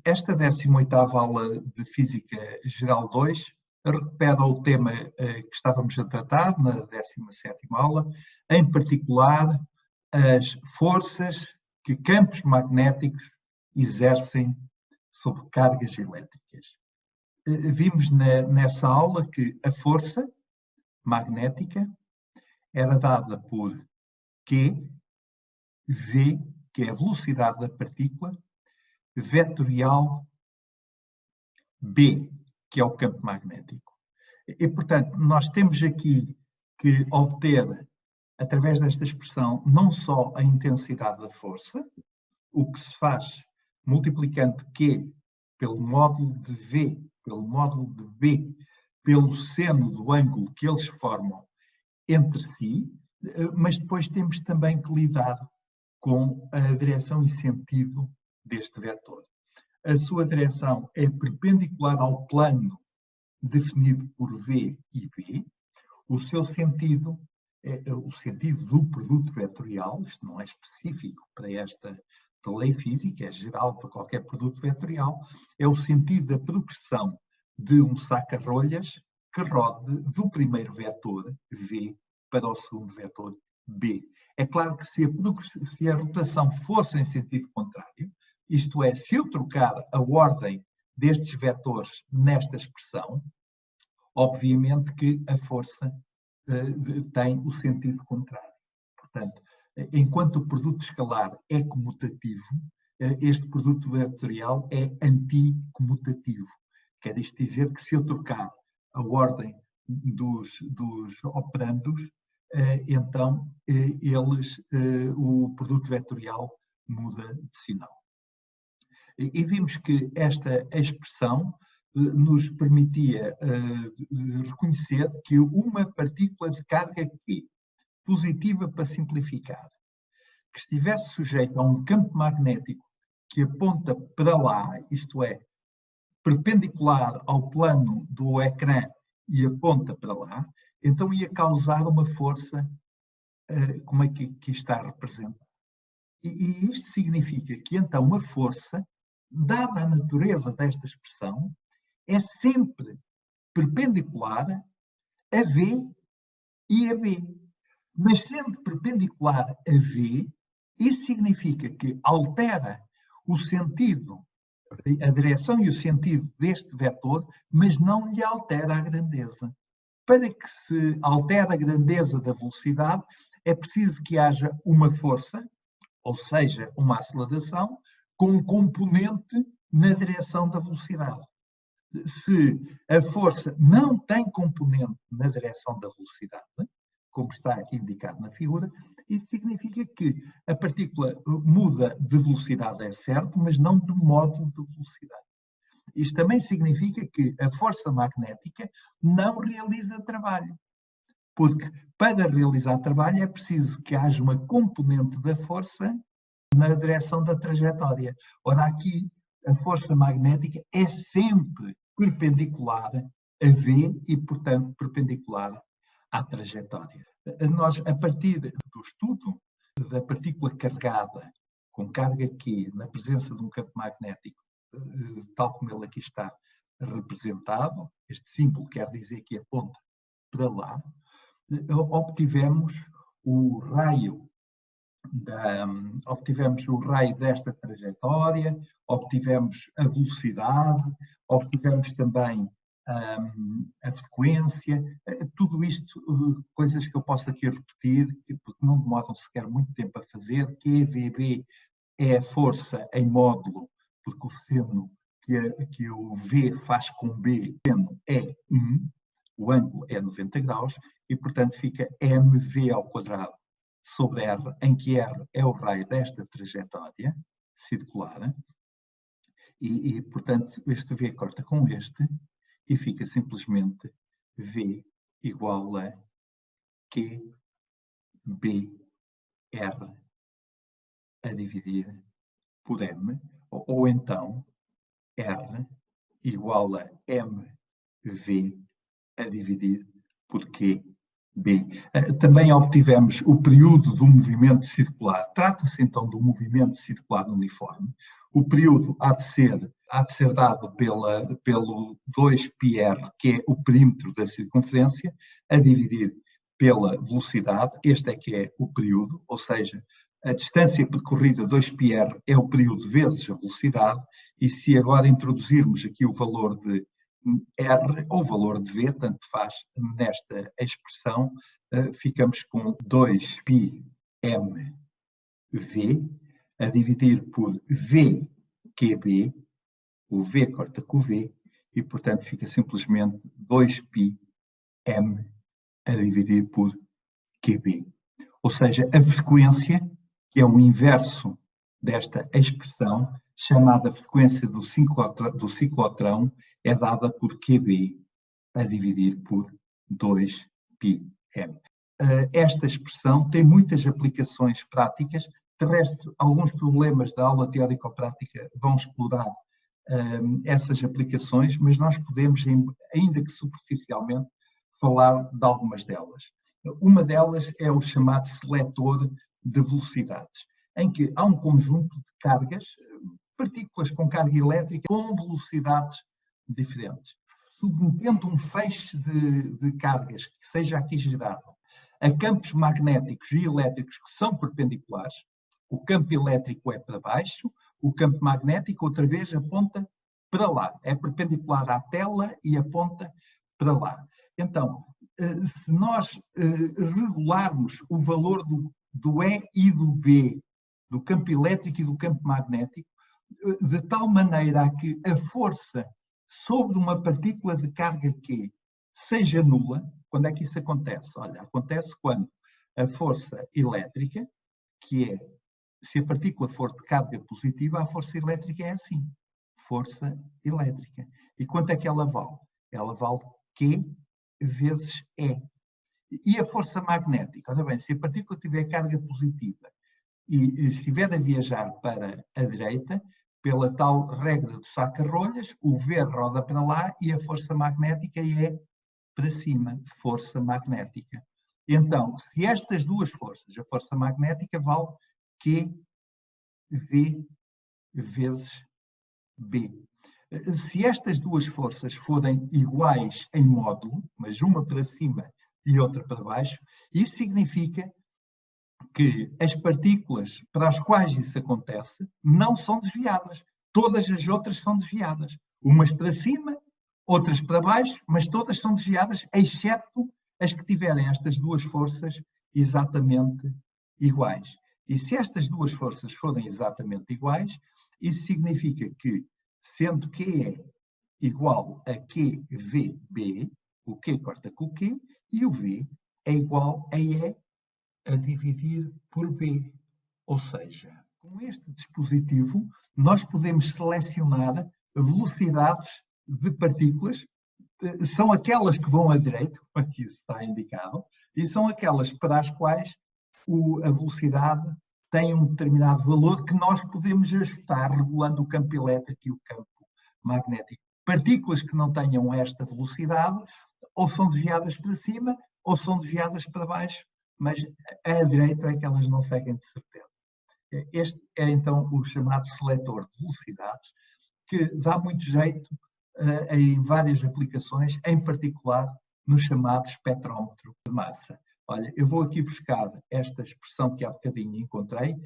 Esta 18ª aula de Física Geral 2 recupera o tema que estávamos a tratar na 17ª aula, em particular as forças que campos magnéticos exercem sobre cargas elétricas. Vimos nessa aula que a força magnética era dada por Q, V, que é a velocidade da partícula, vetorial B, que é o campo magnético. E, portanto, nós temos aqui que obter, através desta expressão, não só a intensidade da força, o que se faz multiplicando Q pelo módulo de V, pelo módulo de B, pelo seno do ângulo que eles formam entre si, mas depois temos também que lidar com a direção e sentido deste vetor. A sua direção é perpendicular ao plano definido por V e B. O seu sentido é o sentido do produto vetorial, isto não é específico para esta lei física, é geral para qualquer produto vetorial, é o sentido da progressão de um saca-rolhas que rode do primeiro vetor V para o segundo vetor B. É claro que se a rotação fosse em sentido contrário, isto é, se eu trocar a ordem destes vetores nesta expressão, obviamente que a força tem o sentido contrário. Portanto, enquanto o produto escalar é comutativo, este produto vetorial é anticomutativo. Quer isto dizer que se eu trocar a ordem dos operandos, então o produto vetorial muda de sinal. E vimos que esta expressão nos permitia reconhecer que uma partícula de carga Q, positiva para simplificar, que estivesse sujeita a um campo magnético que aponta para lá, isto é, perpendicular ao plano do ecrã e aponta para lá, então ia causar uma força como é que aqui está representado. E isto significa que então uma força, dada a natureza desta expressão, é sempre perpendicular a V e a B. Mas sendo perpendicular a V, isso significa que altera o sentido, a direção e o sentido deste vetor, mas não lhe altera a grandeza. Para que se altere a grandeza da velocidade, é preciso que haja uma força, ou seja, uma aceleração, com um componente na direção da velocidade. Se a força não tem componente na direção da velocidade, como está aqui indicado na figura, isso significa que a partícula muda de velocidade, é certo, mas não de módulo de velocidade. Isto também significa que a força magnética não realiza trabalho, porque para realizar trabalho é preciso que haja uma componente da força na direção da trajetória. Ora, aqui a força magnética é sempre perpendicular a V e, portanto, perpendicular à trajetória. Nós, a partir do estudo da partícula carregada com carga Q na presença de um campo magnético, tal como ele aqui está representado, este símbolo quer dizer que aponta para lá, obtivemos o raio desta trajetória, obtivemos a velocidade, obtivemos também a frequência, tudo isto, coisas que eu posso aqui repetir, porque não demoram sequer muito tempo a fazer, que VB é a força em módulo, porque o seno que o V faz com B, o seno é 1, o ângulo é 90 graus, e portanto fica mv ao quadrado sobre R, em que R é o raio desta trajetória circular, e portanto este V corta com este, e fica simplesmente V igual a Q, B, R a dividir por M, ou então R igual a M, V a dividir por Q, B. Também obtivemos o período do movimento circular. Trata-se então do movimento circular uniforme. O período há de ser dado pelo 2πr, que é o perímetro da circunferência, a dividir pela velocidade. Este é que é o período, ou seja, a distância percorrida 2πr é o período vezes a velocidade, e se agora introduzirmos aqui o valor de R ou valor de V, tanto faz nesta expressão, ficamos com 2πmv a dividir por VQB, o V corta com o V, e portanto fica simplesmente 2πm a dividir por QB. Ou seja, a frequência, que é o inverso desta expressão, chamada frequência do ciclotrão, é dada por QB a dividir por 2πm. Esta expressão tem muitas aplicações práticas. De resto, alguns problemas da aula teórico-prática vão explorar essas aplicações, mas nós podemos, ainda que superficialmente, falar de algumas delas. Uma delas é o chamado seletor de velocidades, em que há um conjunto de cargas, partículas com carga elétrica, com velocidades diferentes. Submetendo um feixe de cargas que seja aqui gerado a campos magnéticos e elétricos que são perpendiculares, o campo elétrico é para baixo, o campo magnético, outra vez, aponta para lá. É perpendicular à tela e aponta para lá. Então, se nós regularmos o valor do E e do B, do campo elétrico e do campo magnético, de tal maneira a que a força sobre uma partícula de carga Q seja nula. Quando é que isso acontece? Olha, acontece quando a força elétrica, que é, se a partícula for de carga positiva, a força elétrica é assim, força elétrica. E quanto é que ela vale? Ela vale Q vezes E. E a força magnética? Ora bem, se a partícula tiver carga positiva e estiver a viajar para a direita, pela tal regra do saca-rolhas, o V roda para lá e a força magnética é para cima, força magnética. Então, se estas duas forças, a força magnética vale QV vezes B. Se estas duas forças forem iguais em módulo, mas uma para cima e outra para baixo, isso significa que as partículas para as quais isso acontece não são desviadas. Todas as outras são desviadas. Umas para cima, outras para baixo, mas todas são desviadas, exceto as que tiverem estas duas forças exatamente iguais. E se estas duas forças forem exatamente iguais, isso significa que, sendo Q é igual a QVB, o Q corta com o Q, e o V é igual a E a dividir por B. Ou seja, com este dispositivo, nós podemos selecionar velocidades de partículas, são aquelas que vão à direita, como aqui está indicado, e são aquelas para as quais a velocidade tem um determinado valor que nós podemos ajustar regulando o campo elétrico e o campo magnético. Partículas que não tenham esta velocidade ou são desviadas para cima ou são desviadas para baixo, mas à direita é que elas não seguem de certeza. Este é então o chamado seletor de velocidades, que dá muito jeito em várias aplicações, em particular no chamado espectrómetro de massa. Olha, eu vou aqui buscar esta expressão que há bocadinho encontrei,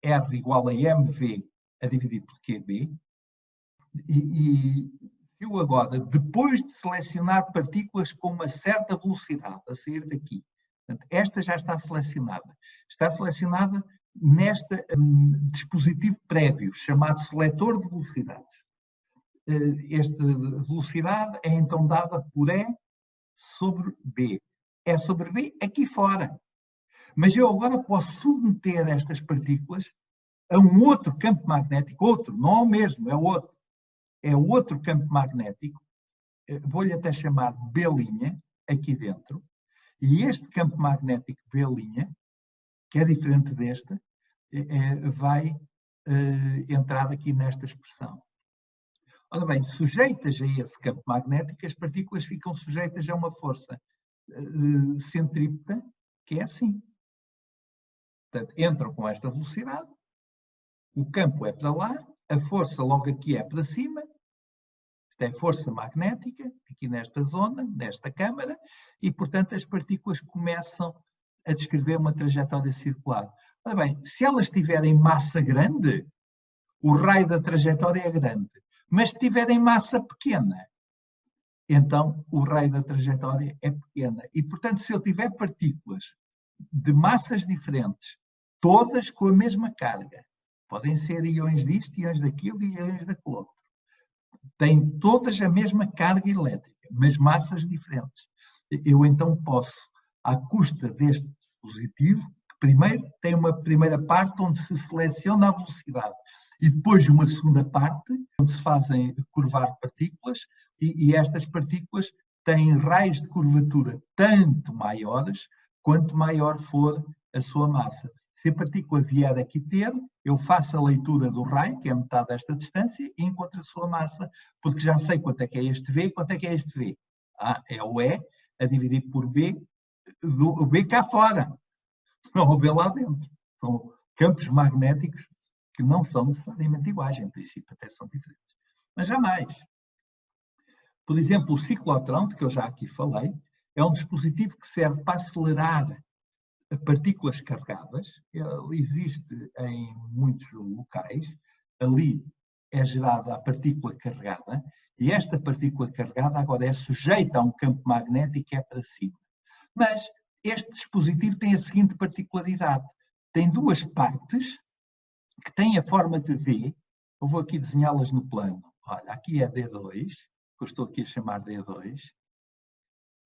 R igual a mv a dividir por QB, e se eu agora, depois de selecionar partículas com uma certa velocidade a sair daqui, portanto, esta já está selecionada neste dispositivo prévio, chamado seletor de velocidades. Esta velocidade é então dada por E sobre B. E sobre B aqui fora. Mas eu agora posso submeter estas partículas a um outro campo magnético, outro, não é o mesmo, é outro. É outro campo magnético, vou-lhe até chamar B', aqui dentro, e este campo magnético B', que é diferente deste, vai entrar aqui nesta expressão. Ora bem, sujeitas a esse campo magnético, as partículas ficam sujeitas a uma força centrípeta, que é assim. Portanto, entram com esta velocidade, o campo é para lá, a força logo aqui é para cima, isto é força magnética, aqui nesta zona, nesta câmara, e, portanto, as partículas começam a descrever uma trajetória circular. Ora bem, se elas tiverem massa grande, o raio da trajetória é grande. Mas se tiverem massa pequena, então o raio da trajetória é pequena. E, portanto, se eu tiver partículas de massas diferentes, todas com a mesma carga, podem ser íons disto, íons daquilo e íons daquele outro, têm todas a mesma carga elétrica, mas massas diferentes. Eu então posso, à custa deste dispositivo, que primeiro tem uma primeira parte onde se seleciona a velocidade e depois uma segunda parte onde se fazem curvar partículas e estas partículas têm raios de curvatura tanto maiores quanto maior for a sua massa. Se a partícula vier aqui ter, eu faço a leitura do raio, que é metade desta distância, e encontro a sua massa, porque já sei quanto é que é este V e quanto é que é este V. É o E a dividir por B, o B cá fora, não o B lá dentro. São campos magnéticos que não são necessariamente iguais, em princípio até são diferentes. Mas há mais. Por exemplo, o ciclotrão, de que eu já aqui falei, é um dispositivo que serve para acelerar partículas carregadas. Ele existe em muitos locais. Ali é gerada a partícula carregada e esta partícula carregada agora é sujeita a um campo magnético que é para cima. Mas este dispositivo tem a seguinte particularidade. Tem duas partes que têm a forma de V. Eu vou aqui desenhá-las no plano. Olha, aqui é D2, que eu estou aqui a chamar D2.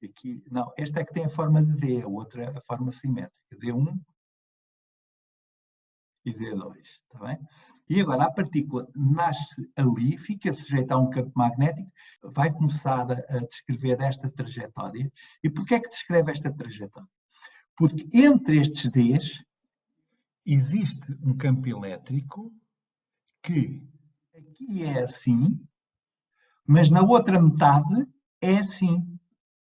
Aqui, não, esta é que tem a forma de D, a outra é a forma simétrica, D1 e D2, está bem? E agora a partícula nasce ali, fica sujeita a um campo magnético, vai começar a descrever esta trajetória. E porquê é que descreve esta trajetória? Porque entre estes Ds existe um campo elétrico que aqui é assim, mas na outra metade é assim.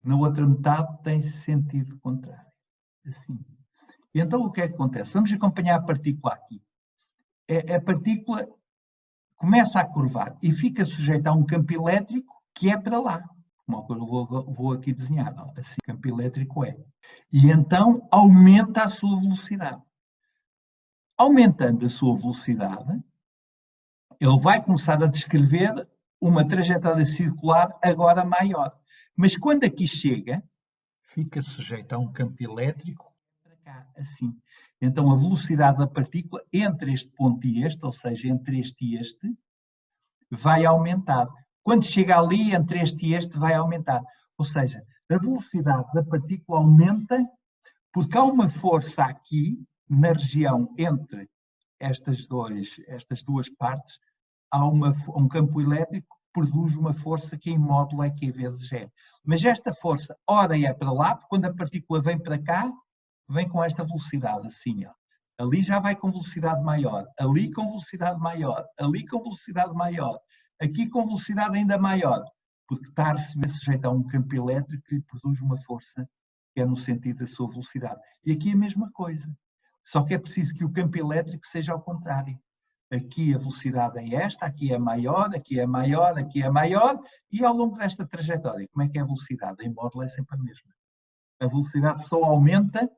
Na outra metade tem sentido contrário. Assim. E então o que é que acontece? Vamos acompanhar a partícula aqui. A partícula começa a curvar e fica sujeita a um campo elétrico que é para lá. Como eu vou aqui desenhar. Assim, o campo elétrico é. E então aumenta a sua velocidade. Aumentando a sua velocidade, ele vai começar a descrever uma trajetória circular agora maior. Mas quando aqui chega, fica sujeito a um campo elétrico para cá, assim. Então a velocidade da partícula entre este ponto e este, ou seja, entre este e este, vai aumentar. Quando chega ali, entre este e este, vai aumentar. Ou seja, a velocidade da partícula aumenta porque há uma força aqui, na região entre estas duas partes, há um campo elétrico que produz uma força que em módulo é Q vezes G. Mas esta força, ora é para lá, porque quando a partícula vem para cá, vem com esta velocidade, assim, ó. Ali já vai com velocidade maior, ali com velocidade maior, ali com velocidade maior, aqui com velocidade ainda maior, porque está sujeito a um campo elétrico que lhe produz uma força que é no sentido da sua velocidade. E aqui a mesma coisa. Só que é preciso que o campo elétrico seja ao contrário. Aqui a velocidade é esta, aqui é maior, aqui é maior, aqui é maior, e ao longo desta trajetória, como é que é a velocidade? Em módulo é sempre a mesma. A velocidade só aumenta,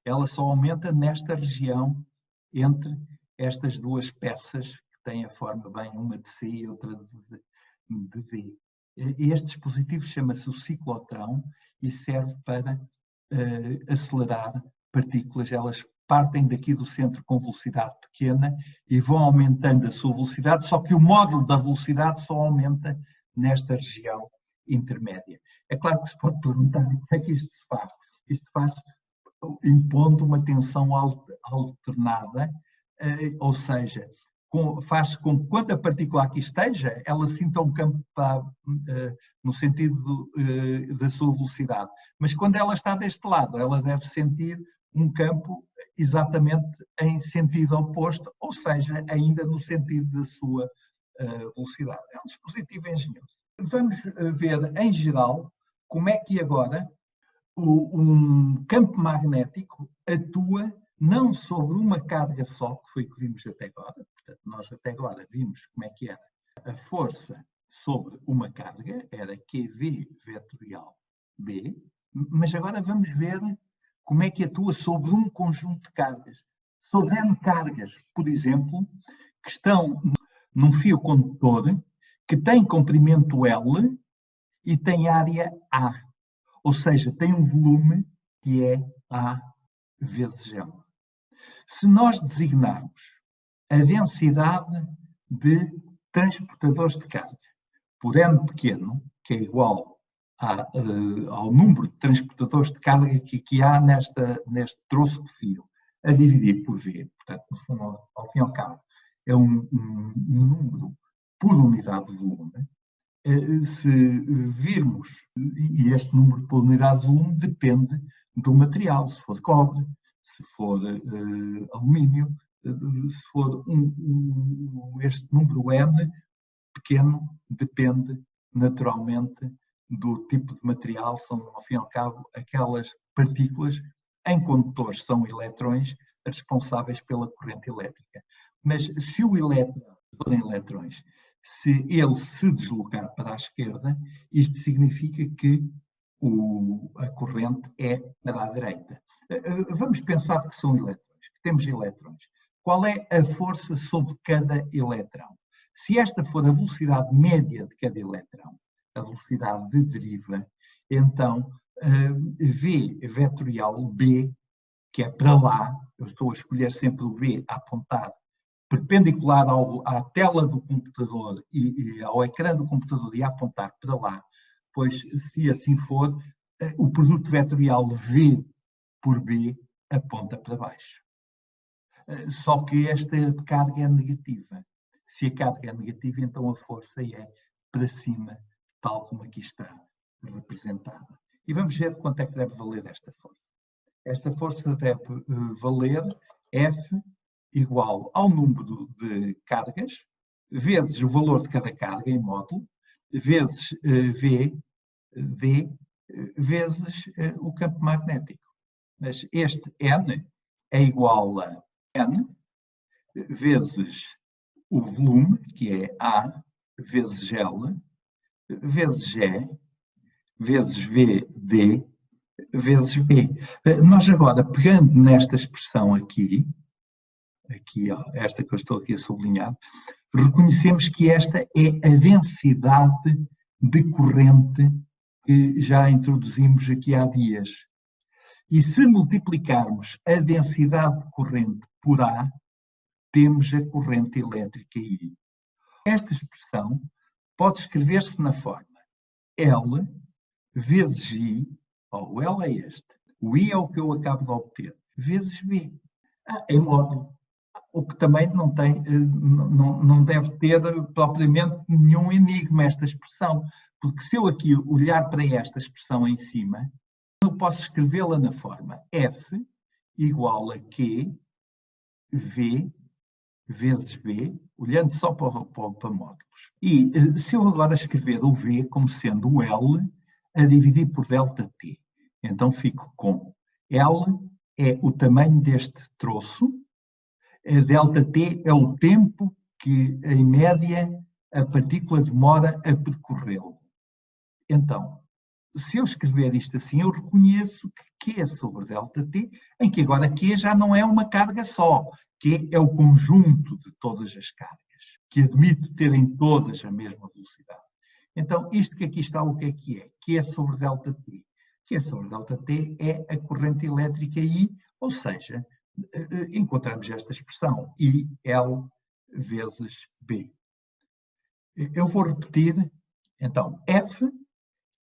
ela só aumenta nesta região entre estas duas peças que têm a forma bem, uma de C e outra de V. Este dispositivo chama-se o ciclotrão e serve para acelerar partículas. Elas partem daqui do centro com velocidade pequena e vão aumentando a sua velocidade, só que o módulo da velocidade só aumenta nesta região intermédia. É claro que se pode perguntar como é que isto se faz. Isto faz impondo uma tensão alternada, ou seja, faz com que quando a partícula aqui esteja, ela sinta um campo no sentido da sua velocidade. Mas quando ela está deste lado, ela deve sentir um campo exatamente em sentido oposto, ou seja, ainda no sentido da sua velocidade. É um dispositivo engenhoso. Vamos ver, em geral, como é que agora um campo magnético atua não sobre uma carga só, que foi o que vimos até agora. Portanto, nós até agora vimos como é que era a força sobre uma carga, era QV vetorial B, mas agora vamos ver como é que atua sobre um conjunto de cargas. Sobre N cargas, por exemplo, que estão num fio condutor que tem comprimento L e tem área A. Ou seja, tem um volume que é A vezes L. Se nós designarmos a densidade de transportadores de carga por N pequeno, que é igual ao número de transportadores de carga que há neste troço de fio, a dividir por V, portanto, no fundo, ao fim e ao cabo, é um número por unidade de volume. Se virmos, e este número por unidade de volume depende do material, se for cobre, se for alumínio, se for este número N pequeno, depende naturalmente do tipo de material, são ao fim e ao cabo aquelas partículas em condutores, são eletrões responsáveis pela corrente elétrica. Mas se o elétron forem eletrões, se ele se deslocar para a esquerda, isto significa que a corrente é para a direita. Vamos pensar que são eletrões, que temos eletrões. Qual é a força sobre cada eletrão? Se esta for a velocidade média de cada eletrão, a velocidade de deriva, então V vetorial B, que é para lá, eu estou a escolher sempre o B a apontar perpendicular à tela do computador e ao ecrã do computador e a apontar para lá, pois se assim for, o produto vetorial V por B aponta para baixo. Só que esta carga é negativa. Se a carga é negativa, então a força é para cima, tal como aqui está representada. E vamos ver quanto é que deve valer esta força. Esta força deve valer F igual ao número de cargas, vezes o valor de cada carga em módulo, vezes V, vezes o campo magnético. Mas este N é igual a N vezes o volume, que é A, vezes L, vezes G, vezes V, D, vezes B. Nós agora, pegando nesta expressão aqui, ó, esta que eu estou aqui a sublinhar, reconhecemos que esta é a densidade de corrente que já introduzimos aqui há dias. E se multiplicarmos a densidade de corrente por A, temos a corrente elétrica I. Esta expressão pode escrever-se na forma L vezes I, o L é este, o I é o que eu acabo de obter, vezes B, em módulo. O que também não deve ter propriamente nenhum enigma esta expressão, porque se eu aqui olhar para esta expressão em cima, eu posso escrevê-la na forma F igual a Q, V vezes B, olhando só para módulos. E se eu agora escrever o V como sendo o L a dividir por ΔT, então fico com L é o tamanho deste troço, a ΔT é o tempo que, em média, a partícula demora a percorrê-lo. Então, se eu escrever isto assim, eu reconheço que Q sobre ΔT, em que agora Q já não é uma carga só, Q é o conjunto de todas as cargas, que admite terem todas a mesma velocidade. Então, isto que aqui está, o que é? Q sobre ΔT. Q sobre ΔT é a corrente elétrica I, ou seja, encontramos esta expressão, IL vezes B. Eu vou repetir, então, F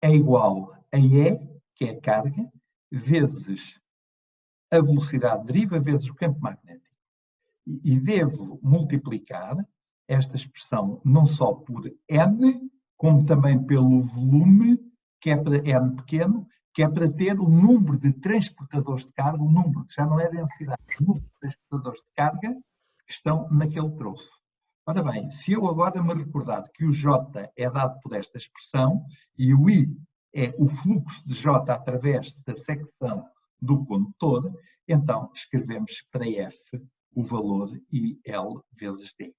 é igual a E, que é a carga, vezes a velocidade de deriva, vezes o campo magnético. E devo multiplicar esta expressão não só por N, como também pelo volume, que é para N pequeno, que é para ter o número de transportadores de carga, o número que já não é densidade, o número de transportadores de carga que estão naquele troço. Ora bem, se eu agora me recordar que o J é dado por esta expressão e o I é o fluxo de J através da secção do condutor, então escrevemos para F o valor IL vezes D.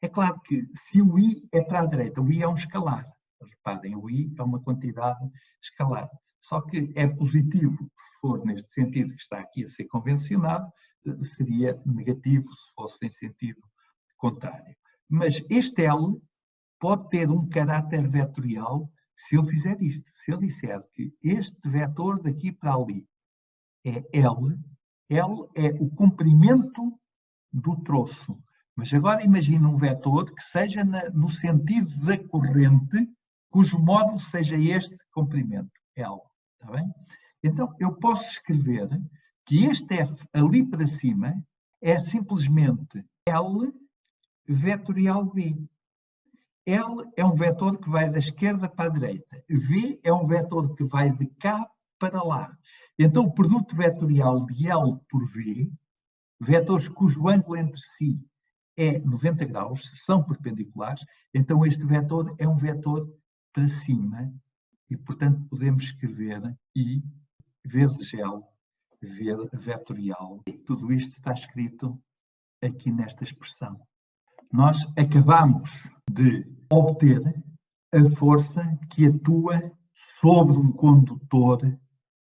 É claro que se o I é para a direita, o I é um escalar. Reparem, o I é uma quantidade escalar. Só que é positivo se for neste sentido que está aqui a ser convencionado, seria negativo se fosse em sentido contrário. Mas este L pode ter um caráter vetorial se eu fizer isto. Se eu disser que este vetor daqui para ali é L, L é o comprimento do troço. Mas agora imagina um vetor que seja no sentido da corrente, cujo módulo seja este comprimento, L. Está bem? Então, eu posso escrever que este F ali para cima é simplesmente L vetorial B. L é um vetor que vai da esquerda para a direita. V é um vetor que vai de cá para lá. Então, o produto vetorial de L por V, vetores cujo ângulo entre si é 90 graus, são perpendiculares, então este vetor é um vetor para cima e, portanto, podemos escrever I vezes L vetorial. E tudo isto está escrito aqui nesta expressão. Nós acabamos de obter a força que atua sobre um condutor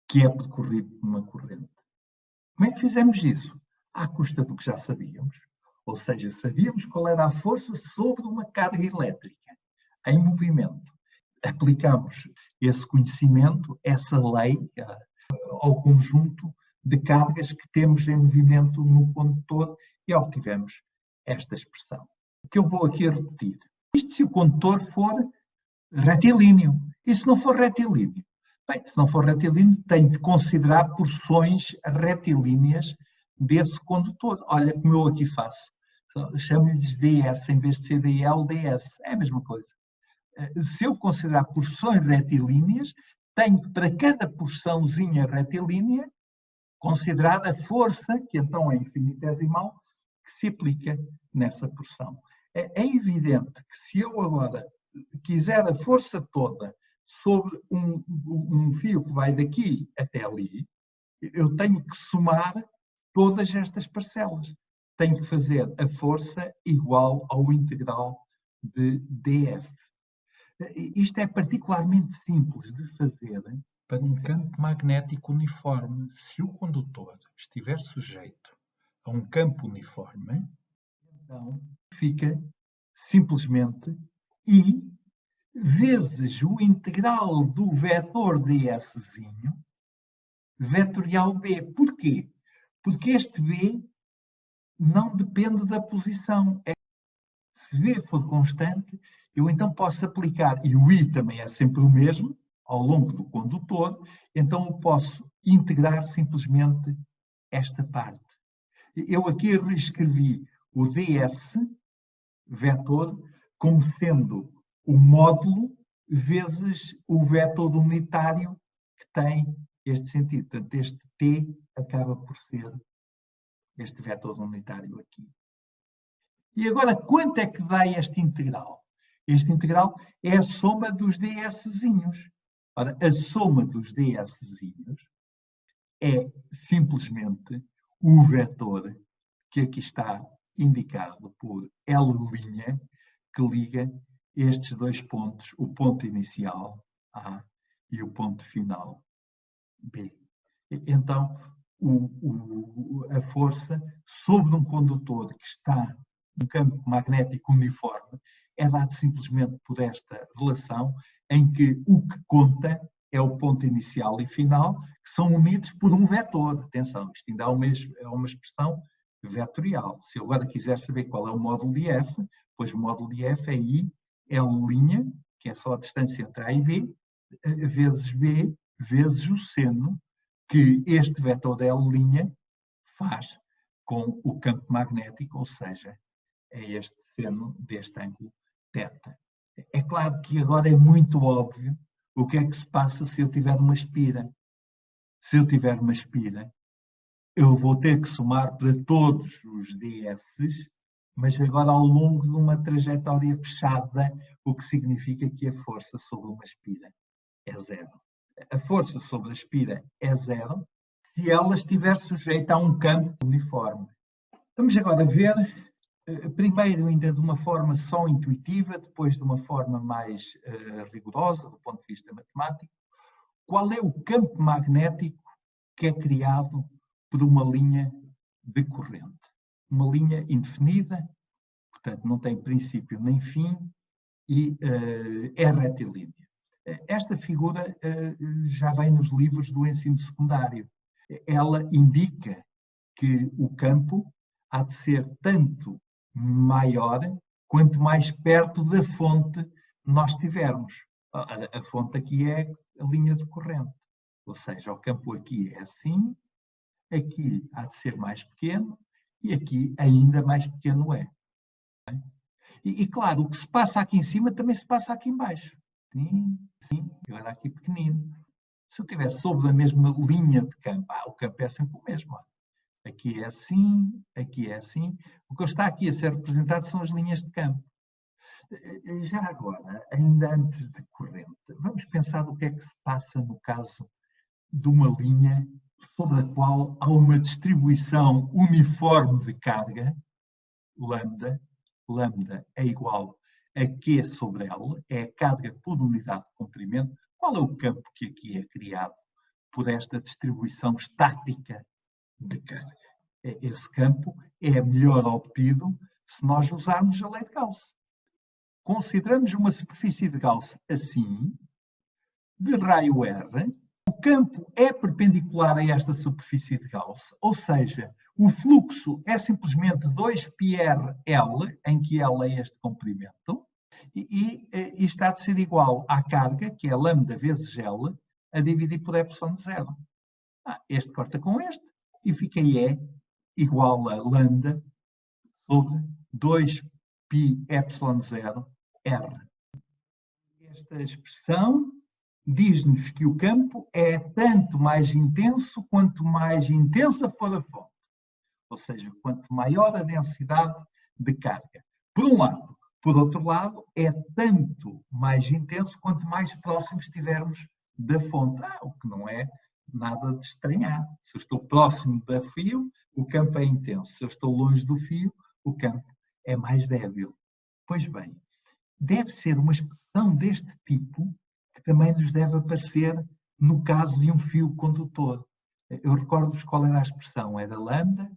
que é percorrido por uma corrente. Como é que fizemos isso? À custa do que já sabíamos. Ou seja, sabíamos qual era a força sobre uma carga elétrica em movimento. Aplicamos esse conhecimento, essa lei, ao conjunto de cargas que temos em movimento no condutor e obtivemos esta expressão. O que eu vou aqui repetir. Isto se o condutor for retilíneo. E se não for retilíneo? Bem, se não for retilíneo, tenho de considerar porções retilíneas desse condutor. Olha como eu aqui faço. Chamo-lhes DS, em vez de ser DL, DS. É a mesma coisa. Se eu considerar porções retilíneas, tenho para cada porçãozinha retilínea considerar a força, que então é infinitesimal, que se aplica nessa porção. É evidente que se eu agora quiser a força toda sobre um fio que vai daqui até ali, eu tenho que somar todas estas parcelas. Tenho que fazer a força igual ao integral de dF. Isto é particularmente simples de fazer para um campo magnético uniforme. Se o condutor estiver sujeito a um campo uniforme, então fica simplesmente I vezes o integral do vetor dszinho vetorial B. Porquê? Porque este B não depende da posição. Se V for constante, eu então posso aplicar, e o I também é sempre o mesmo, ao longo do condutor, então eu posso integrar simplesmente esta parte. Eu aqui reescrevi o ds vetor como sendo o módulo vezes o vetor unitário que tem este sentido. Portanto, este T acaba por ser este vetor unitário aqui. E agora, quanto é que dá este integral? Este integral é a soma dos dszinhos. Ora, a soma dos dszinhos é simplesmente o vetor que aqui está indicado por L', que liga estes dois pontos, o ponto inicial, A, e o ponto final, B. Então, a força sobre um condutor que está no campo magnético uniforme é dado simplesmente por esta relação em que o que conta é o ponto inicial e final, que são unidos por um vetor. Atenção, isto ainda é uma expressão vetorial. Se eu agora quiser saber qual é o módulo de F, pois o módulo de F é I, L', que é só a distância entre A e B, vezes B, vezes o seno que este vetor L' faz com o campo magnético, ou seja, é este seno deste ângulo θ. É claro que agora é muito óbvio o que é que se passa se eu tiver uma espira. Se eu tiver uma espira, eu vou ter que somar para todos os ds, mas agora ao longo de uma trajetória fechada, o que significa que a força sobre uma espira é zero. A força sobre a espira é zero se ela estiver sujeita a um campo uniforme. Vamos agora ver, primeiro ainda de uma forma só intuitiva, depois de uma forma mais rigorosa do ponto de vista matemático, qual é o campo magnético que é criado por uma linha de corrente. Uma linha indefinida, portanto não tem princípio nem fim e é retilínea. Esta figura já vem nos livros do ensino secundário. Ela indica que o campo há de ser tanto maior quanto mais perto da fonte nós estivermos. A fonte aqui é a linha de corrente. Ou seja, o campo aqui é assim, aqui há de ser mais pequeno e aqui ainda mais pequeno é. E claro, o que se passa aqui em cima também se passa aqui em baixo. Sim, sim, agora aqui pequenino. Se eu estivesse sobre a mesma linha de campo, o campo é sempre o mesmo. Aqui é assim, aqui é assim. O que está aqui a ser representado são as linhas de campo. Já agora, ainda antes de corrente, vamos pensar o que é que se passa no caso de uma linha sobre a qual há uma distribuição uniforme de carga, lambda. Lambda é igual a Q sobre L, é a carga por unidade de comprimento. Qual é o campo que aqui é criado por esta distribuição estática de carga? Esse campo é melhor obtido se nós usarmos a lei de Gauss. Consideramos uma superfície de Gauss assim, de raio R, o campo é perpendicular a esta superfície de Gauss, ou seja, o fluxo é simplesmente 2πrL, em que L é este comprimento, e isto há de ser igual à carga, que é lambda vezes L, a dividir por epsilon zero. Este corta com este, e fica E igual a lambda sobre 2π epsilon zero R. Esta expressão diz-nos que o campo é tanto mais intenso quanto mais intensa for a fonte. Ou seja, quanto maior a densidade de carga. Por um lado. Por outro lado, é tanto mais intenso quanto mais próximos estivermos da fonte. O que não é nada de estranhar. Se eu estou próximo do fio, o campo é intenso. Se eu estou longe do fio, o campo é mais débil. Pois bem, deve ser uma expressão deste tipo que também nos deve aparecer no caso de um fio condutor. Eu recordo-vos qual era a expressão. Era lambda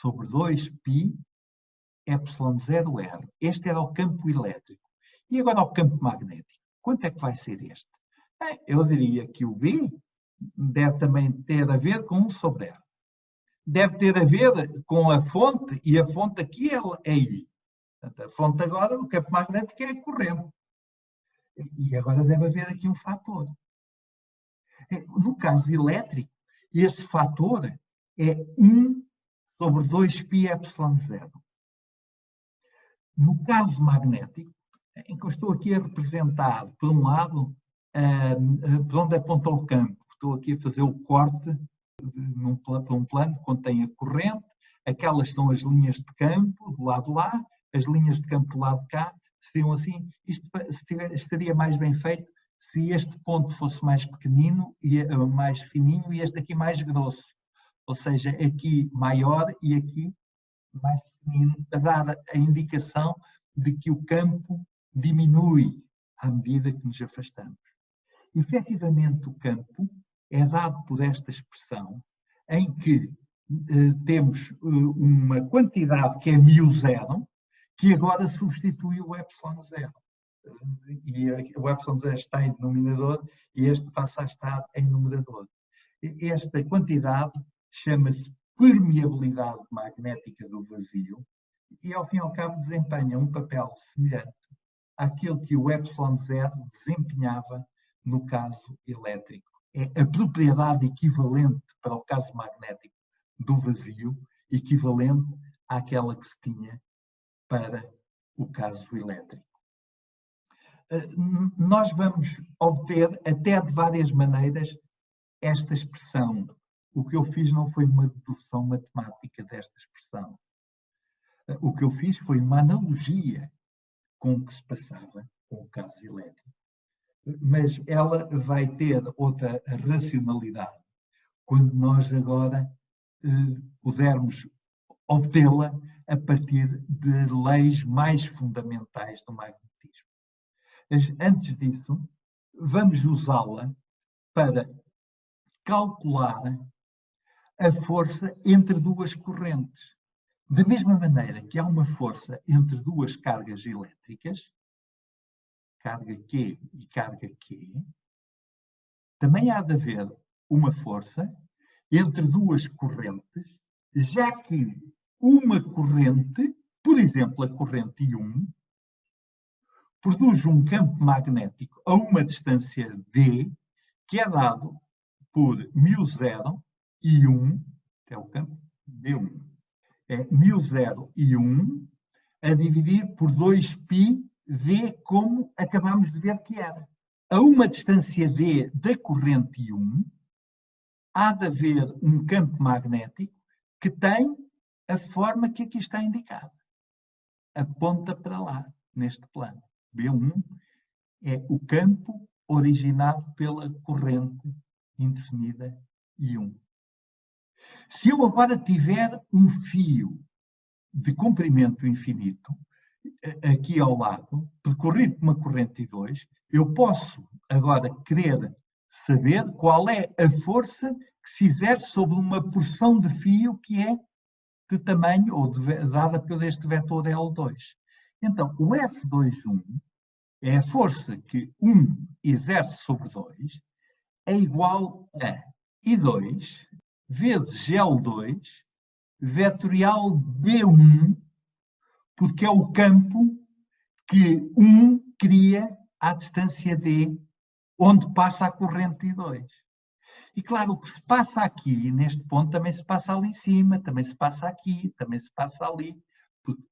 sobre 2π epsilon 0R. Este era o campo elétrico. E agora o campo magnético. Quanto é que vai ser este? Eu diria que o B deve também ter a ver com 1 sobre R. Deve ter a ver com a fonte, e a fonte aqui é I. Portanto, a fonte agora do campo magnético é a corrente. E agora deve haver aqui um fator. No caso elétrico, esse fator é 1 sobre 2π epsilon 0. No caso magnético, em que eu estou aqui a representar, por um lado, por onde aponta o campo. Estou aqui a fazer o corte para um plano que contém a corrente. Aquelas são as linhas de campo do lado de lá, as linhas de campo do lado de cá. Seriam assim. Isto estaria mais bem feito se este ponto fosse mais pequenino e mais fininho e este aqui mais grosso. Ou seja, aqui maior e aqui mais pequenino, a dar a indicação de que o campo diminui à medida que nos afastamos. Efetivamente, o campo é dado por esta expressão em que temos uma quantidade que é μ0, que agora substitui o epsilon 0. E o epsilon 0 está em denominador e este passa a estar em numerador. Esta quantidade chama-se permeabilidade magnética do vazio e, ao fim e ao cabo, desempenha um papel semelhante àquele que o epsilon 0 desempenhava no caso elétrico. É a propriedade equivalente para o caso magnético do vazio, equivalente àquela que se tinha para o caso elétrico. Nós vamos obter, até de várias maneiras, esta expressão. O que eu fiz não foi uma dedução matemática desta expressão. O que eu fiz foi uma analogia com o que se passava com o caso elétrico. mas ela vai ter outra racionalidade quando nós agora pudermos obtê-la a partir de leis mais fundamentais do magnetismo. Mas antes disso, vamos usá-la para calcular a força entre duas correntes. Da mesma maneira que há uma força entre duas cargas elétricas, carga Q e carga Q, também há de haver uma força entre duas correntes, já que uma corrente, por exemplo, a corrente I1, produz um campo magnético a uma distância D, que é dado por μ0 e 1, que é o campo B1. É μ0 e 1 a dividir por 2π V, como acabamos de ver que era. A uma distância D da corrente I1, há de haver um campo magnético que tem a forma que aqui está indicada. Aponta para lá, neste plano. B1 é o campo originado pela corrente indefinida I1. Se eu agora tiver um fio de comprimento infinito, aqui ao lado, percorrido por uma corrente I2, eu posso agora querer saber qual é a força que se exerce sobre uma porção de fio que é de tamanho, ou dada por este vetor L2. Então, o F2,1 é a força que 1 exerce sobre 2, é igual a I2 vezes L2 vetorial B1, porque é o campo que 1 cria à distância D, onde passa a corrente I2. E claro, o que se passa aqui, neste ponto, também se passa ali em cima, também se passa aqui, também se passa ali. Porque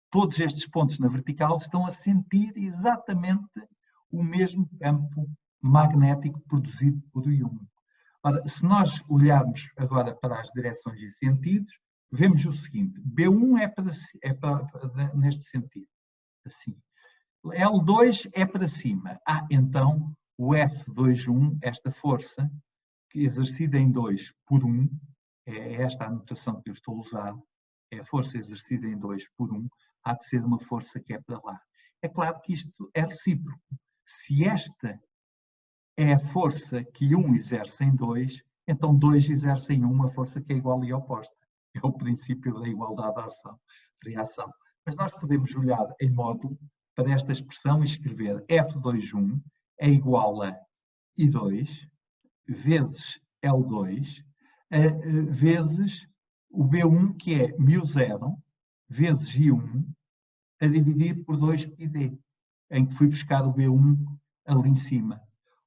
todos estes pontos na vertical estão a sentir exatamente o mesmo campo magnético produzido por I1. Ora, se nós olharmos agora para as direções e sentidos, vemos o seguinte: B1 é neste sentido, assim. L2 é para cima. Então, o F2,1, esta força, que exercida em 2 por 1, é esta a notação que eu estou a usar, é a força exercida em 2 por 1, há de ser uma força que é para lá. É claro que isto é recíproco. Se esta é a força que 1 exerce em 2, então 2 exerce em 1 uma força que é igual e oposta. É o princípio da igualdade de ação-reação. Mas nós podemos olhar em módulo para esta expressão e escrever F2,1 é igual a I2 vezes L2 vezes o B1, que é μ0 vezes I1 a dividir por 2πd, em que fui buscar o B1 ali em cima.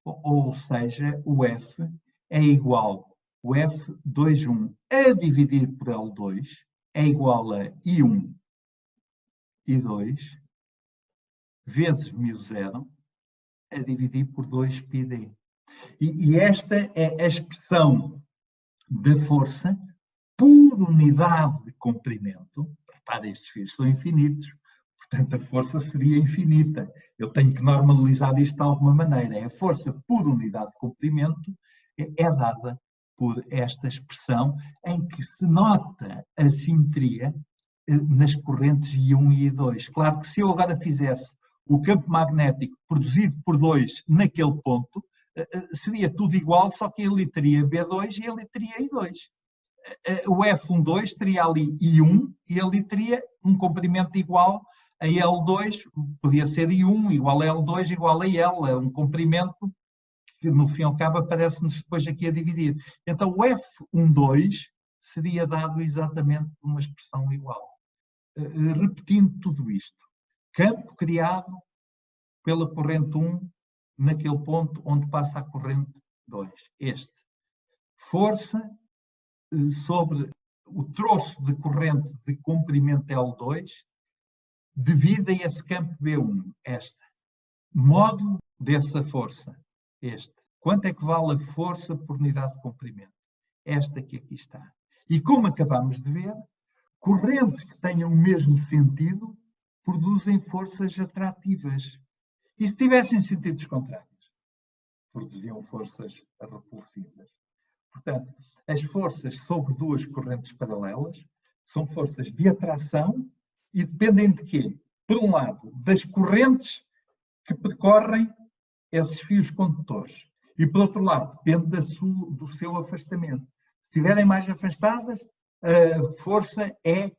Ou seja, o F é igual, o F2,1 a dividir por L2 é igual a I1 I2 vezes μ0 a dividir por 2πd. E esta é a expressão da força por unidade de comprimento. Repare, estes fios são infinitos, portanto a força seria infinita. Eu tenho que normalizar isto de alguma maneira. A força por unidade de comprimento é dada por esta expressão, em que se nota a simetria nas correntes I1 e I2. Claro que se eu agora fizesse o campo magnético produzido por 2 naquele ponto, seria tudo igual, só que ele teria B2 e ele teria I2. O F12 teria ali I1 e ele teria um comprimento igual a L2, podia ser I1 igual a L2 igual a L, é um comprimento que no fim e ao cabo aparece-nos depois aqui a dividir. Então o F12 seria dado exatamente por uma expressão igual. Repetindo tudo isto, campo criado pela corrente 1 naquele ponto onde passa a corrente 2. Este. Força sobre o troço de corrente de comprimento L2 devido a esse campo B1. Esta. Módulo dessa força. Este. Quanto é que vale a força por unidade de comprimento? Esta que aqui está. E como acabamos de ver, correntes que tenham o mesmo sentido produzem forças atrativas. E se tivessem sentidos contrários? produziam forças repulsivas. Portanto, as forças sobre duas correntes paralelas são forças de atração e dependem de quê? Por um lado, das correntes que percorrem esses fios condutores. E, por outro lado, depende do seu afastamento. Se estiverem mais afastadas, a força é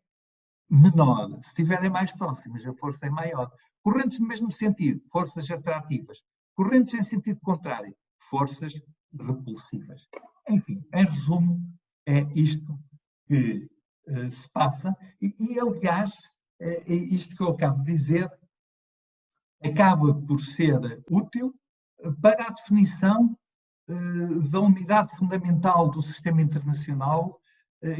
menor. Se estiverem mais próximas, a força é maior. Correntes no mesmo sentido, forças atrativas. Correntes em sentido contrário, forças repulsivas. Enfim, em resumo, é isto que se passa. E aliás, isto que eu acabo de dizer acaba por ser útil para a definição da unidade fundamental do sistema internacional,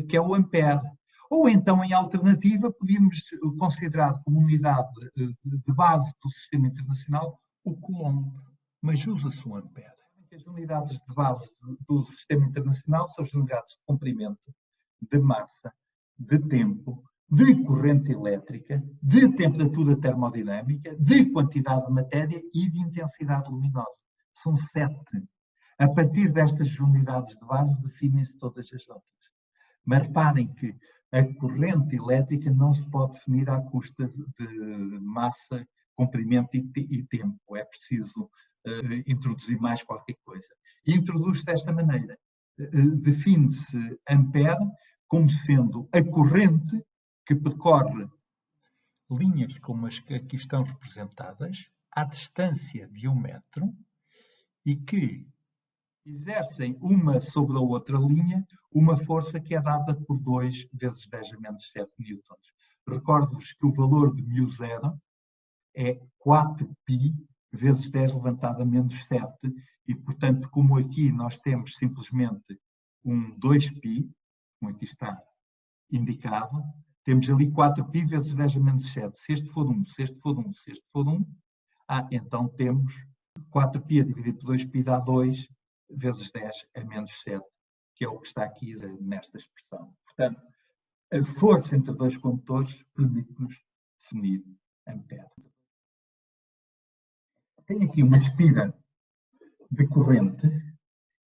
que é o ampere. Ou então, em alternativa, podíamos considerar como unidade de base do sistema internacional o coulomb, mas usa-se o ampere. As unidades de base do sistema internacional são as unidades de comprimento, de massa, de tempo, de corrente elétrica, de temperatura termodinâmica, de quantidade de matéria e de intensidade luminosa. São 7. A partir destas unidades de base definem-se todas as outras. Mas reparem que a corrente elétrica não se pode definir à custa de massa, comprimento e tempo. É preciso introduzir mais qualquer coisa. E introduz-se desta maneira. Define-se ampere como sendo a corrente que percorre linhas como as que aqui estão representadas, à distância de 1 metro, e que exercem uma sobre a outra linha uma força que é dada por 2 vezes 10 a menos 7 newtons. Recordo-vos que o valor de μ0 é 4π vezes 10 levantado a menos 7, e, portanto, como aqui nós temos simplesmente um 2π, como aqui está indicado, temos ali 4π vezes 10 a menos 7. Se este for 1, se este for 1, se este for 1, então temos 4π a dividir por 2π dá 2 vezes 10 a menos 7, que é o que está aqui nesta expressão. Portanto, a força entre dois condutores permite-nos definir ampere. Tenho aqui uma espira de corrente.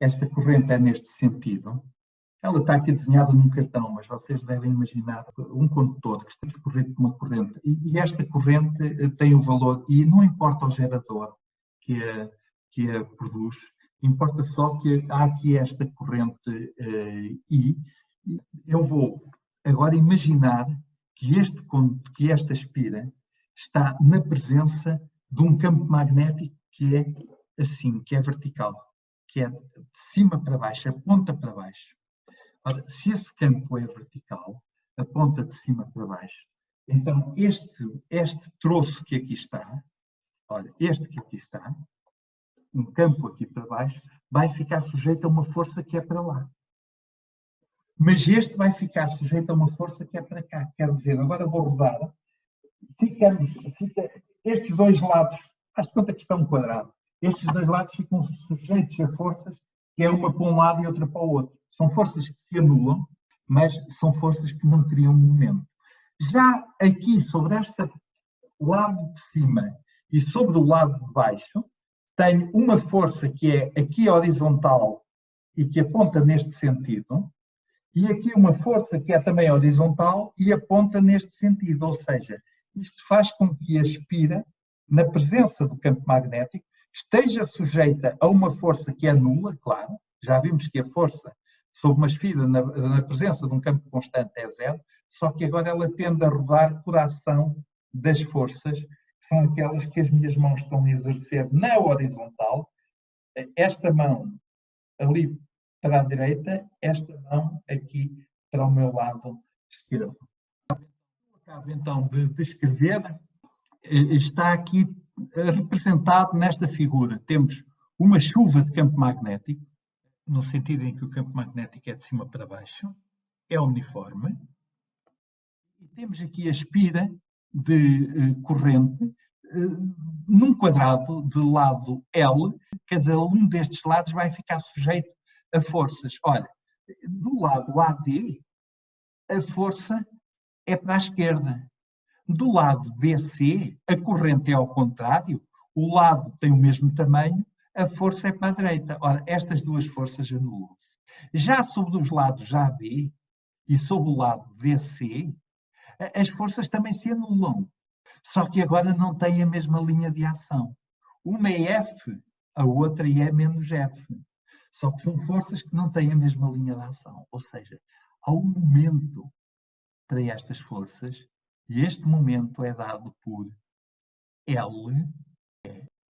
Esta corrente é neste sentido. Ela está aqui desenhada num cartão, mas vocês devem imaginar um condutor que está percorrido por uma corrente. E esta corrente tem o valor, e não importa o gerador que a produz, importa só que há aqui esta corrente I. Eu vou agora imaginar que esta espira está na presença de um campo magnético que é assim, que é vertical, que é de cima para baixo, aponta para baixo. Ora, se esse campo é vertical, aponta de cima para baixo, então este troço que aqui está, olha, este que aqui está, um campo aqui para baixo, vai ficar sujeito a uma força que é para lá. Mas este vai ficar sujeito a uma força que é para cá. Quer dizer, agora vou rodar, estes dois lados, faz de conta que está um quadrado, estes dois lados ficam sujeitos a forças que é uma para um lado e outra para o outro. São forças que se anulam, mas são forças que não criam momento. Já aqui, sobre este lado de cima e sobre o lado de baixo, tenho uma força que é aqui horizontal e que aponta neste sentido, e aqui uma força que é também horizontal e aponta neste sentido. Ou seja, isto faz com que a espira, na presença do campo magnético, esteja sujeita a uma força que é nula, claro. Já vimos que a força sobre uma esfera na presença de um campo constante é 0, só que agora ela tende a rodar por ação das forças, que são aquelas que as minhas mãos estão a exercer na horizontal. Esta mão ali para a direita, esta mão aqui para o meu lado esquerdo. Acabo então de descrever, está aqui representado nesta figura. Temos uma chuva de campo magnético, no sentido em que o campo magnético é de cima para baixo, é uniforme, e temos aqui a espira de corrente num quadrado de lado L. Cada um destes lados vai ficar sujeito a forças. Olha, do lado AD, a força é para a esquerda. Do lado BC, a corrente é ao contrário, o lado tem o mesmo tamanho, a força é para a direita. Ora, estas duas forças anulam-se. Já sobre os lados AB e sobre o lado DC, as forças também se anulam. Só que agora não têm a mesma linha de ação. Uma é F, a outra é menos F. Só que são forças que não têm a mesma linha de ação. Ou seja, há um momento para estas forças e este momento é dado por L,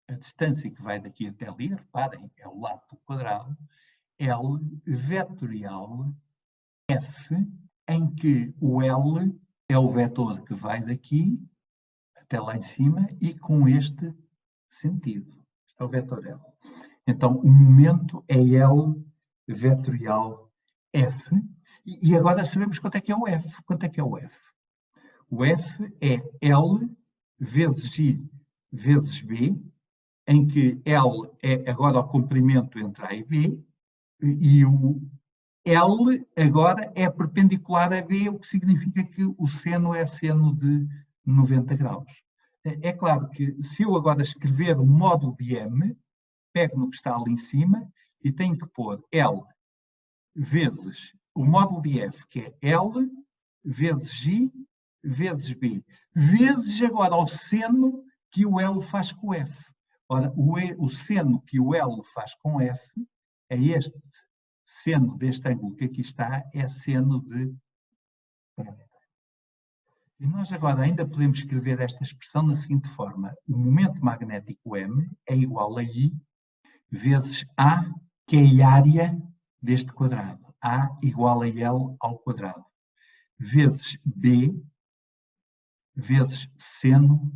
a distância que vai daqui até ali, reparem, é o lado do quadrado, L vetorial F, em que o L é o vetor que vai daqui até lá em cima e com este sentido. Este é o vetor L. Então, o momento é L vetorial F. E agora sabemos quanto é que é o F. Quanto é que é o F? O F é L vezes I vezes B, em que L é agora o comprimento entre A e B, e o L agora é perpendicular a B, o que significa que o seno é seno de 90 graus. É claro que se eu agora escrever o módulo de M, pego no que está ali em cima e tenho que pôr L vezes o módulo de F, que é L vezes I vezes B, vezes agora o seno que o L faz com o F. Ora, o seno que o L faz com F é este seno deste ângulo que aqui está, é seno de... E nós agora ainda podemos escrever esta expressão da seguinte forma: o momento magnético M é igual a I vezes A, que é a área deste quadrado. A igual a L ao quadrado. Vezes B, vezes seno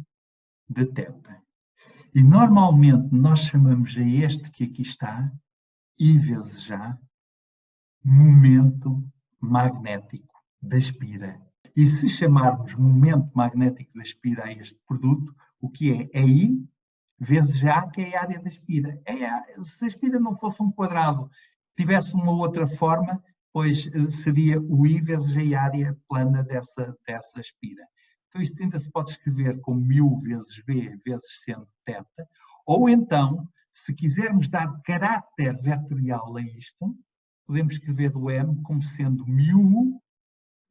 de θ. E normalmente nós chamamos a este que aqui está, I vezes A, momento magnético da espira. E se chamarmos momento magnético da espira a este produto, o que é? É I vezes A, que é a área da espira. Se a espira não fosse um quadrado, tivesse uma outra forma, pois seria o I vezes a área plana dessa espira. Então isto ainda se pode escrever como μ vezes B vezes seno θ, ou então, se quisermos dar caráter vetorial a isto, podemos escrever o M como sendo μ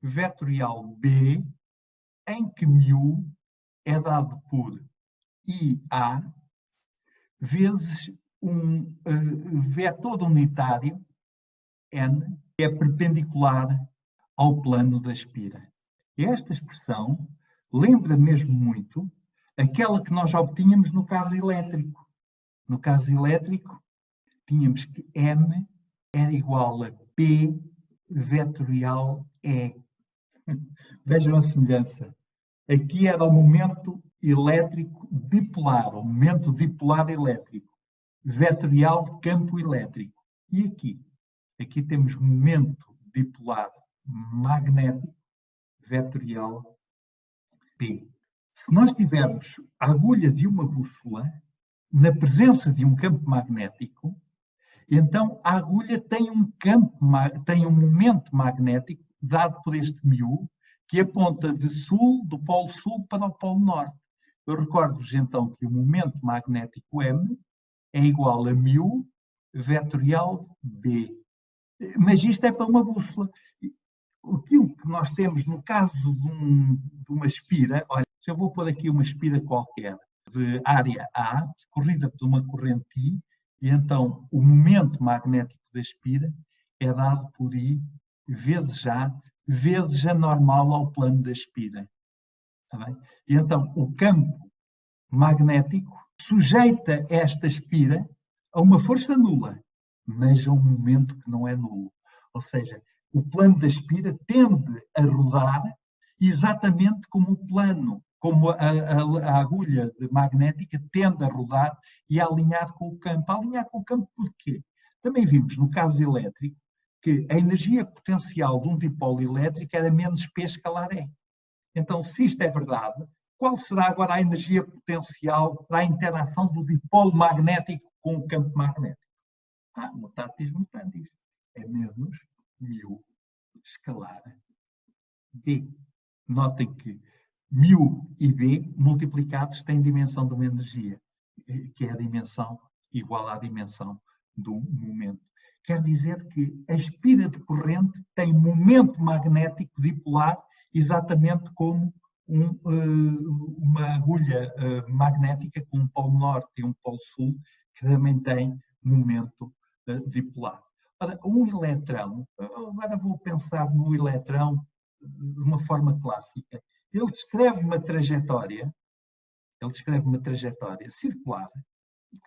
vetorial B, em que μ é dado por IA vezes um vetor unitário, N, que é perpendicular ao plano da espira. Esta expressão lembra mesmo muito aquela que nós obtínhamos no caso elétrico. No caso elétrico, tínhamos que M era igual a P vetorial E. Vejam a semelhança. Aqui era o momento elétrico dipolar, o momento dipolar elétrico, vetorial campo elétrico. E aqui? Aqui temos momento dipolar magnético, vetorial P. Se nós tivermos a agulha de uma bússola na presença de um campo magnético, então a agulha tem um momento magnético dado por este μ, que aponta do polo sul para o polo norte. Eu recordo-vos então que o momento magnético M é igual a μ vetorial B. Mas isto é para uma bússola. Aquilo que nós temos no caso de uma espira, olha, se eu vou pôr aqui uma espira qualquer de área A, corrida por uma corrente I, e então o momento magnético da espira é dado por I vezes a normal ao plano da espira. Está bem? E então o campo magnético sujeita esta espira a uma força nula, mas a um momento que não é nulo. Ou seja, o plano da espira tende a rodar exatamente como o plano, como a agulha magnética tende a rodar e a alinhar com o campo. A alinhar com o campo porquê? Também vimos no caso elétrico que a energia potencial de um dipolo elétrico era menos P escalar E. Então, se isto é verdade, qual será agora a energia potencial para a interação do dipolo magnético com o campo magnético? Mutatis mutandis. É menos μ escalar B. Notem que μ e B multiplicados têm dimensão de uma energia, que é a dimensão igual à dimensão do momento. Quer dizer que a espira de corrente tem momento magnético dipolar exatamente como uma agulha magnética com um polo norte e um polo sul, que também tem momento dipolar. Ora, um eletrão, agora vou pensar no eletrão de uma forma clássica. Ele descreve uma trajetória circular,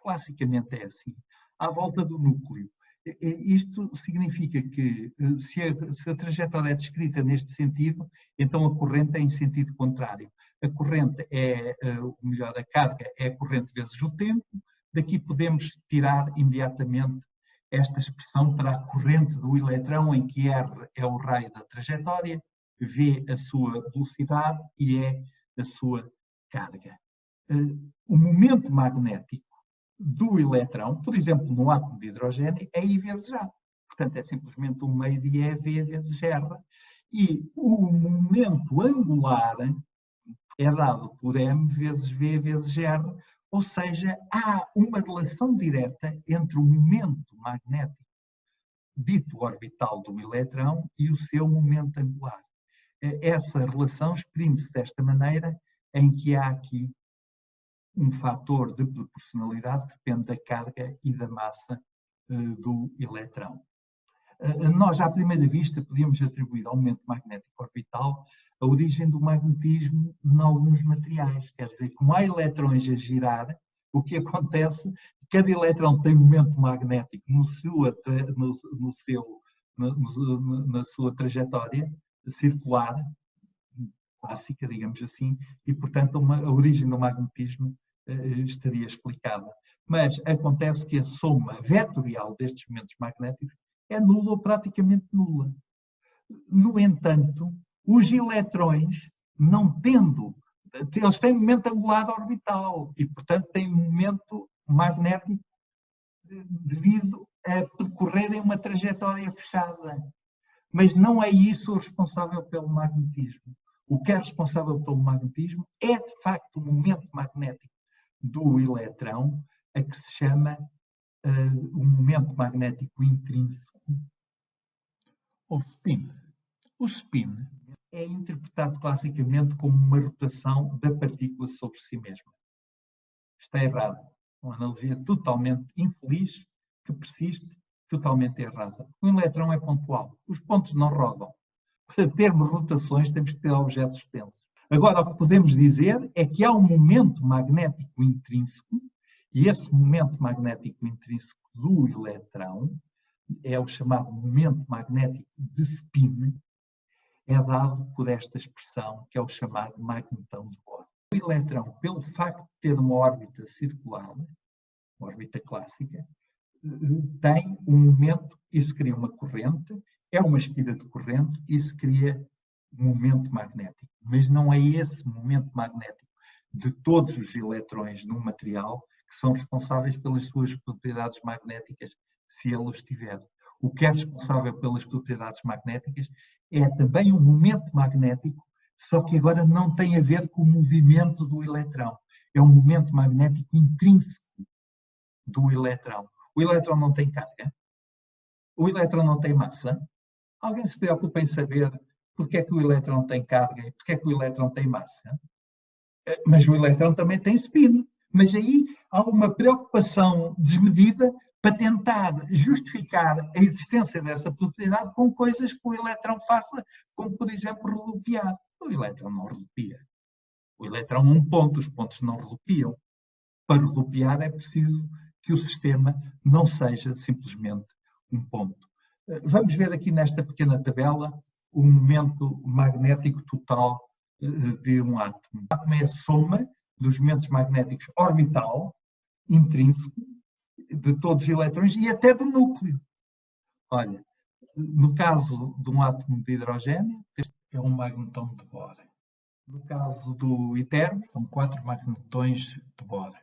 classicamente é assim, à volta do núcleo. Isto significa que, se a trajetória é descrita neste sentido, então a corrente é em sentido contrário. A corrente a carga é a corrente vezes o tempo. Daqui podemos tirar imediatamente esta expressão para a corrente do eletrão, em que R é o raio da trajetória, V a sua velocidade e E a sua carga. O momento magnético do eletrão, por exemplo, no átomo de hidrogênio, é I vezes A. Portanto, é simplesmente um meio de E, V vezes R. E o momento angular é dado por M vezes V vezes R, ou seja, há uma relação direta entre o momento magnético dito orbital do eletrão e o seu momento angular. Essa relação exprime-se desta maneira, em que há aqui um fator de proporcionalidade que depende da carga e da massa do eletrão. Nós, à primeira vista, podíamos atribuir ao momento magnético orbital a origem do magnetismo em alguns materiais. Quer dizer, como há eletrões a girar, o que acontece, cada eletrão tem momento magnético na sua trajetória circular, clássica, digamos assim, e, portanto, a origem do magnetismo estaria explicada. Mas acontece que a soma vetorial destes momentos magnéticos é nula ou praticamente nula. No entanto, os eletrões, não tendo, eles têm momento angular orbital e, portanto, têm momento magnético devido a percorrerem uma trajetória fechada. Mas não é isso o responsável pelo magnetismo. O que é responsável pelo magnetismo é, de facto, o momento magnético do eletrão, a que se chama o momento magnético intrínseco, ou spin. O spin é interpretado classicamente como uma rotação da partícula sobre si mesma. Está errado. Uma analogia totalmente infeliz, que persiste, totalmente errada. O eletrão é pontual. Os pontos não rodam. Para termos rotações, temos que ter objetos densos. Agora, o que podemos dizer é que há um momento magnético intrínseco, e esse momento magnético intrínseco do eletrão é o chamado momento magnético de spin, é dado por esta expressão, que é o chamado magnetão de Bohr. O eletrão, pelo facto de ter uma órbita circular, uma órbita clássica, tem um momento, isso cria uma corrente, é uma espira de corrente, isso cria um momento magnético. Mas não é esse momento magnético de todos os eletrões no material que são responsáveis pelas suas propriedades magnéticas, se ele os tiver. O que é responsável pelas propriedades magnéticas é também um momento magnético, só que agora não tem a ver com o movimento do eletrão. É um momento magnético intrínseco do eletrão. O eletrão não tem carga, o eletrão não tem massa. Alguém se preocupa em saber porque é que o eletrão tem carga e porque é que o eletrão tem massa? Mas o eletrão também tem spin. Mas aí há uma preocupação desmedida para tentar justificar a existência dessa propriedade com coisas que o eletrão faça, como, por exemplo, relupiar. O eletrão não relupia. O eletrão é um ponto, os pontos não relupiam. Para relupiar é preciso que o sistema não seja simplesmente um ponto. Vamos ver aqui nesta pequena tabela o momento magnético total de um átomo. O átomo é a soma dos momentos magnéticos orbital, intrínseco, de todos os eletrões e até do núcleo. Olha, no caso de um átomo de hidrogênio, este é um magnetão de Bohr. No caso do itérbico, são 4 magnetões de Bohr.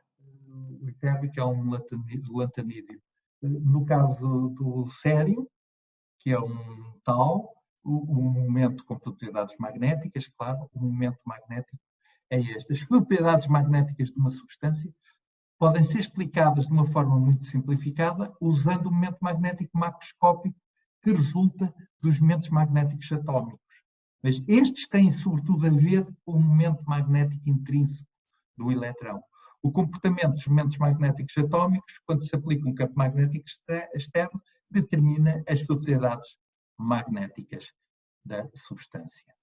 O itérbico é um lantanídeo. No caso do sério, que é um tal, o momento com propriedades magnéticas, claro, o momento magnético é este. As propriedades magnéticas de uma substância podem ser explicadas de uma forma muito simplificada usando o momento magnético macroscópico que resulta dos momentos magnéticos atómicos. Mas estes têm sobretudo a ver com o momento magnético intrínseco do eletrão. O comportamento dos momentos magnéticos atómicos, quando se aplica um campo magnético externo, determina as propriedades magnéticas da substância.